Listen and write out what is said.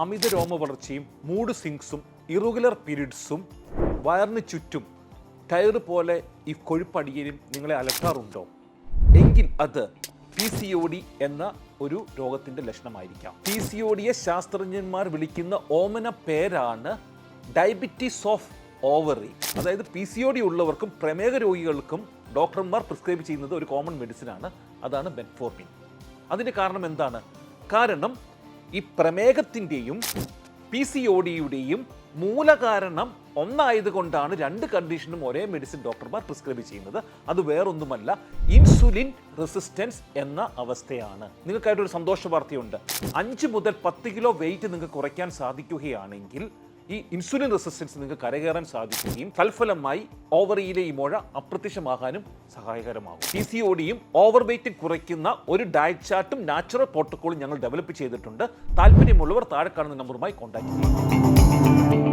അമിത രോമ വളർച്ചയും mood സ്വിങ്സും irregular പീരീഡ്സും വയറിന് ചുറ്റും ടയർ പോലെ ഈ കൊഴുപ്പടിയലും നിങ്ങളെ അലട്ടാറുണ്ടോ? എങ്കിൽ അത് PCOD എന്ന ഒരു രോഗത്തിൻ്റെ ലക്ഷണമായിരിക്കാം. PCODയെ ശാസ്ത്രജ്ഞന്മാർ വിളിക്കുന്ന ഓമന പേരാണ് ഡയബറ്റീസ് ഓഫ് ഓവറി. അതായത് PCOD ഉള്ളവർക്കും പ്രമേഹ രോഗികൾക്കും ഡോക്ടർമാർ പ്രിസ്ക്രൈബ് ചെയ്യുന്നത് ഒരു കോമൺ മെഡിസിനാണ്. അതാണ് മെറ്റ്ഫോർമിൻ. അതിൻ്റെ കാരണം എന്താണ്? കാരണം ഈ പ്രമേഹത്തിൻ്റെയും PCODയുടെയും മൂലകാരണം ഒന്നായതുകൊണ്ടാണ് രണ്ട് കണ്ടീഷനും ഒരേ മെഡിസിൻ ഡോക്ടർമാർ പ്രിസ്ക്രൈബ് ചെയ്യുന്നത്. അത് വേറൊന്നുമല്ല, ഇൻസുലിൻ റെസിസ്റ്റൻസ് എന്ന അവസ്ഥയാണ്. നിങ്ങൾക്കായിട്ടൊരു സന്തോഷ വാർത്തയുണ്ട്. 5 മുതൽ 10 കിലോ വെയിറ്റ് നിങ്ങൾക്ക് കുറയ്ക്കാൻ സാധിക്കുകയാണെങ്കിൽ ഈ ഇൻസുലിൻ റെസിസ്റ്റൻസ് നിങ്ങൾക്ക് കരകയറാൻ സാധിക്കുകയും തൽഫലമായി ഓവറിയിലെ ഈ മുഴ അപ്രത്യക്ഷമാകാനും സഹായകരമാകും. PCODയും ഓവർ വെയിറ്റും കുറയ്ക്കുന്ന ഒരു ഡയറ്റ് ചാർട്ടും നാച്ചുറൽ പ്രോട്ടോക്കോളും ഞങ്ങൾ ഡെവലപ്പ് ചെയ്തിട്ടുണ്ട്. താല്പര്യമുള്ളവർ താഴെ കാണുന്ന നമ്പറുമായി കോൺടാക്ട് ചെയ്യും.